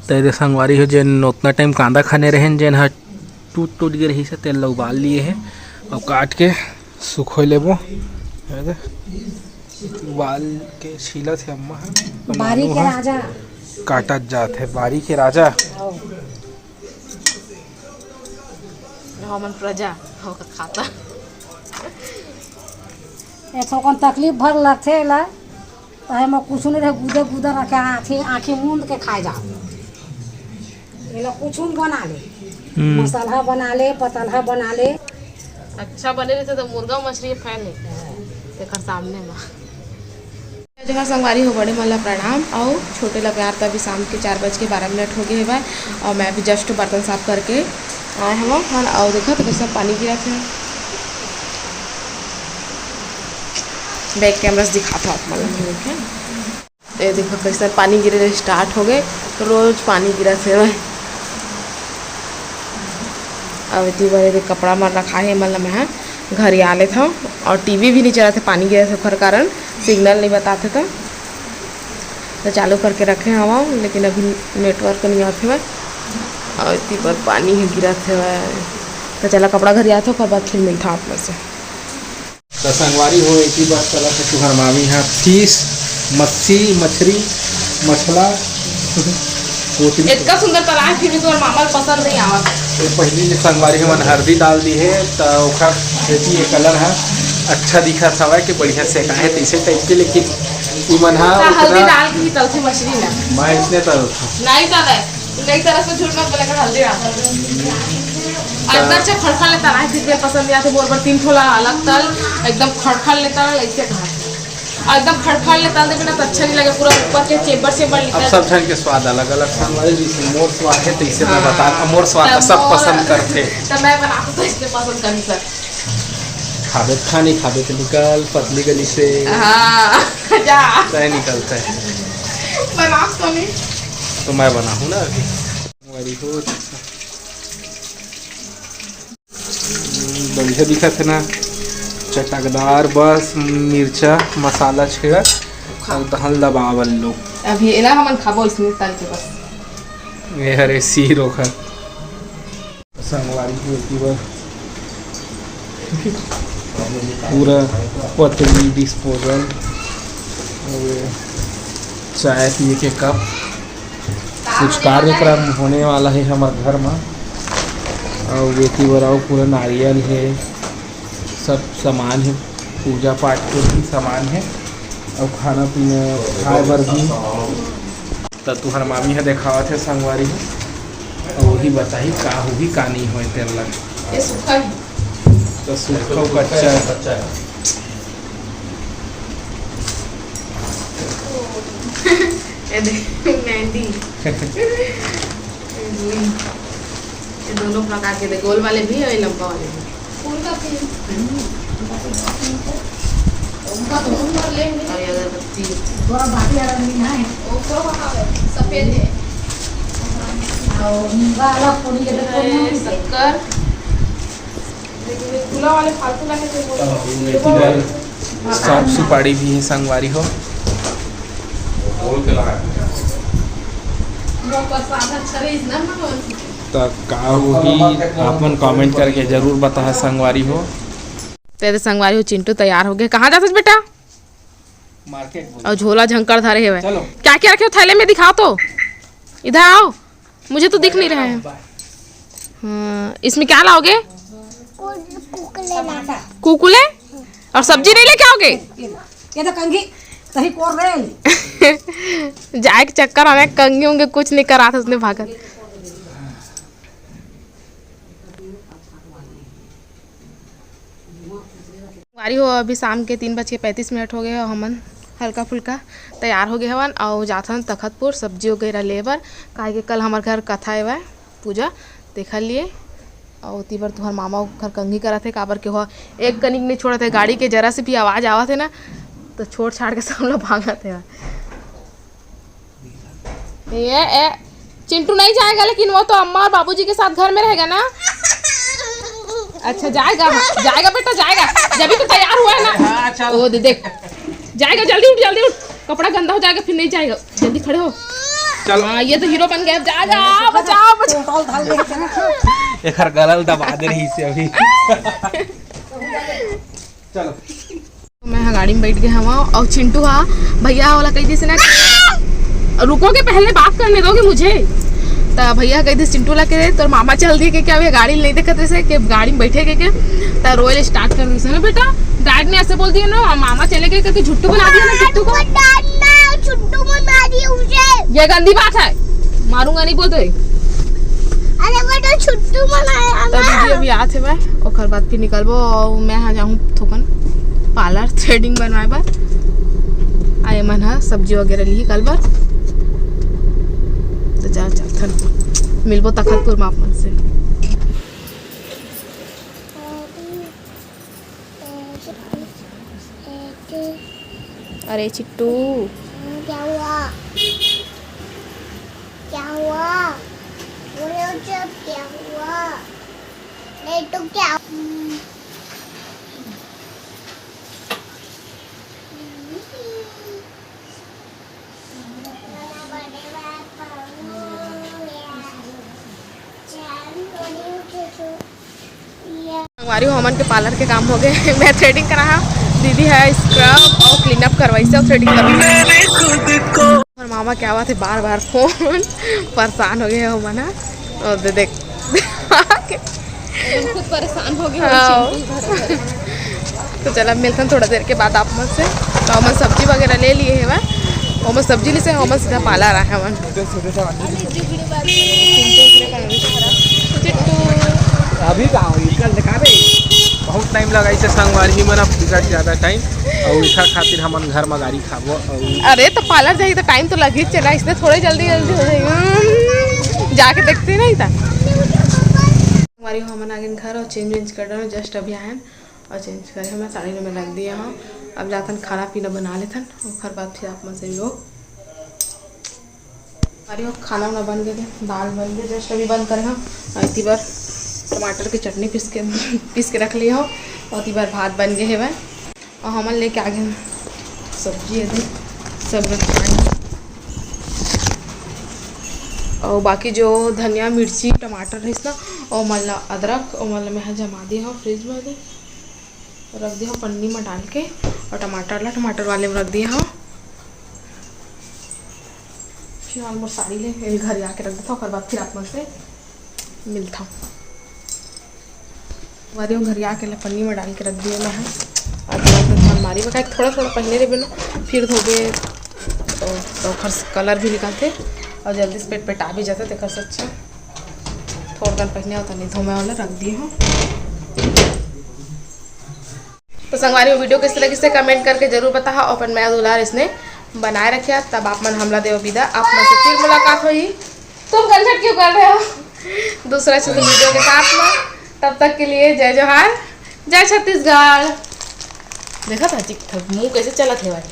तेरे संगवारी हो जेन उतना टाइम कांदा खाने रहें जेन ह टूट गए रही से तेल ला उबाल लिए है और काट के सुखो लेबो उबाल के छीला थे अम्मा बारी के राजा काटा जाते बारी के राजा हमन प्रजा हो खाता ए थोकन तकलीफ भर लगथे ला तहे में कुछ नहीं रहे गुदर गुदर रखे आँखी मूंद के खाए जाओ ये लोग कुछ बना ले मसाला बना ले पतलहा बना ले अच्छा बने रहते तो मुर्गा मछली फैल देखा सामने में जगह संगवारी हो बड़े मला प्रणाम और छोटे ला प्यार तभी शाम के 4:12 हो गए है और मैं भी जस्ट बर्तन साफ करके आए हम और देखो तो कैसा पानी गिरा थे बैक कैमरा से दिखाता हूँ मतलब ये देखो कैसा पानी गिरे स्टार्ट हो गए रोज पानी गिरा थे अब इतनी बड़े कपड़ा मर रखा है मतलब मैं घर ही आ ले था और टीवी भी नहीं चला था पानी गिरा था कारण सिग्नल नहीं बताते थे तो चालू करके रखे हवा लेकिन अभी नेटवर्क नहीं आते हुए और इतनी बार पानी ही गिरा थे तो चला कपड़ा घर आया था और बाद फिर मिलता आप में से तो संगवारी हो एक ही बात चला था तुहर मामी यहाँ फिश मछली मछला इतना सुंदर तलाश फिर भी तुम्हारे मामा पसंद नहीं आवा पहली संगवारी हमन हल्दी डाल दी है तो ये कलर है अच्छा दिखा था कि बढ़िया से है तीसरे टाइप के लेकिन हल्दी डाल के ही तलती मछली ना मैं इसने तल नहीं तल है नई तरह से झूठ मत बोलेगा हल्दी डाल अंदर से खड़खड़ लेता है जिसके पसंद आते बोल पर 3 ठोला अलग तल एकदम खड़खड़ लेता है ऐसे कहा एकदम खड़खड़ लेता है तो अच्छा नहीं लगे पूरा ऊपर के चेबर अब सब जन के स्वाद अलग अलग मोर स्वाद है तो इसे मैं बता मोर स्वाद सब पसंद करते तो मैं बनाता तो इसलिए पसंद करी सर खाबे खानी खाबे तो निकल पतली गली से जा निकलता है बना तो मैं बना हूँ ना अभी बढ़िया दिखा थे ना चटकदार बस मिर्चा मसाला छेड़ा और दहल दबावल लोग अभी एला हमन खाबो इसमें तल के बस ये हरे सीरो खा संगवारी की बार पूरा पतली डिस्पोजल चाय पिए के कप कुछ कार्यक्रम होने वाला है हमारे घर में और बेटी बराव पूरा नारियल है सब सामान है पूजा पाठ के भी सामान है और खाना पीना खाए बर भी तो तुहर मामी है देखावा थे संगवारी है और वही बताही का होगी का नहीं हो तेल लग तो सूखा कच्चा मेहंदी ये दोनों प्रकार के गोल वाले भी और लंबा वाले भी फूल का अगरबत्ती सफेद है शक्कर खुला वाले फालतू लगे सौंफ सुपारी भी है संगवारी हो तो का होगी आपन कमेंट करके जरूर बता संगवारी हो तेरे संगवारी हो चिंटू तैयार हो गए कहाँ जाते बेटा मार्केट और झोला झंकर धरे है चलो क्या क्या रखे हो थैले में दिखाओ तो इधर आओ मुझे तो दिख नहीं रहा है इसमें क्या लाओगे कुकुले और सब्जी नहीं लेके आओगे ये तो कंघी सही कोर रहे जाए के चक्कर आने कंगे होंगे कुछ नहीं करा था उसने भागत वारी हो अभी शाम के 3:35 हो गए हो हमन हल्का फुल्का तैयार हो गए हवन और जाथन तखतपुर सब्जी वगैरह लेबर काहे के कल हमारे घर कथा है पूजा देखा लिए और उती बार तुम्हार मामा घर कंघी करा थे काबर के हो एक कनिक नहीं छोड़ा थे गाड़ी के जरा से भी आवाज़ आवा थे ना तो छोड़ छाड़ के सब लोग भागा थे ये चिंटू नहीं जाएगा लेकिन वो तो अम्मा और बाबूजी के साथ घर में रहेगा ना अच्छा जाएगा जाएगा बेटा जाएगा जब भी तो तैयार हुआ है ना ओ देख जाएगा जल्दी उठ कपड़ा गंदा हो जाएगा फिर नहीं जाएगा जल्दी खड़े हो चल हाँ ये तो हीरो बन गया। जा जा बचाओ बचाओ। टोल धाल लेके ना एक हर गलल दबा दे रही से अभी। चलो मैं गाड़ी में बैठ गया हवा और चिंटू हाँ भैया वाला कही थी ना रुकोगे पहले बात करने दोगे मुझे। तो भैया कही थी चिंटू ला के तो मामा चल दिए कि क्या भैया गाड़ी नहीं देखते से कि गाड़ी में बैठे के तो रोयल स्टार्ट कर दी ना बेटा। डैड ने ऐसे बोल दिया ना मामा चले गए करके झुट्टू बना दिया ना चिट्टू को। छुट्टू बना दी मुझे। ये गंदी बात है मारूंगा नहीं बोलते। अरे बेटा छुट्टू बनाया तो दीदी अभी आते थे मैं और घर बाद फिर निकलबो और मैं यहाँ जाऊँ थोकन पार्लर थ्रेडिंग बनवाए बार आए मन है सब्जी वगैरह ली कल बार तो जा चल मिलबो तखतपुर में आप मन से। अरे चिट्टू क्या हुआ क्या हुआ बोले जब क्या हुआ नहीं तो क्या हमारी हमन के पार्लर के काम हो गए। मैं थ्रेडिंग करा दीदी है स्क्रब और क्लीन अप करवाई से थ्रेडिंग करवाई। और मामा क्या हुआ थे बार बार फोन परेशान हो गए हो मना और देख खुद परेशान हो गए। तो चला मिलते हैं थोड़ा देर के बाद आप मत से। तो हम सब्जी वगैरह ले लिए है हम सब्जी ली से हम सीधा पार्लर आए हैं। अभी कल दिखा दे बहुत टाइम लगा इसे संगवार ही मन बिगड़ ज़्यादा टाइम और इसा खातिर हमन घर में गाड़ी खाबो। अरे तो पार्लर जाइए तो टाइम तो लगे चला इसलिए थोड़े जल्दी जल्दी हो जाएगा जाके देखते नहीं था। हमारी हमन आगे घर और चेंज वेंज कर रहे हैं जस्ट अभी आए और चेंज करे मैं साड़ी में रख दिया हाँ। अब जातन खाना पीना बना लेथन और फिर बाद फिर आप मन से लोग हमारी खाना वाना बन गए थे दाल बन गए जस्ट अभी बंद करे हाँ। इतनी बार टमाटर की चटनी पीस के रख लिया हो और इतनी बार भात बन गए है वह और हमन लेके आ गए सब्जी है सब रख और बाकी जो धनिया मिर्ची टमाटर है ना और मल्ला अदरक और मल्ला मैं जमा दिया हो फ्रिज में रख दिया हो पन्नी में डाल के और टमाटर वाले में रख दिया हो। फिर ऑलमोस्ट साड़ी ले घर आके रख देता हूँ और बाद फिर आप से मिलता हूँ। हमारे घर आके पन्नी में डाल के रख दिया मैं और अलमारी में थोड़ा थोड़ा पहने रहे बिना फिर धोबे तो कलर भी निकलते और जल्दी से पेट आ भी जाता देखा से अच्छा थोड़ा दिन पहने होता नहीं धोमे वाला रख दिए हूँ। तो संगवारी वीडियो किस तरह से कमेंट करके जरूर बता और अपन मैं दुलार इसने बनाए रखे तब आप मन हमला देव विदा आप मन से फिर मुलाकात हुई। तुम गलझट क्यों कर रहे हो दूसरा चीज वीडियो के साथ में। तब तक के लिए जय जोहार जय छत्तीसगढ़। देखा था मुँह कैसे चला थे भाई।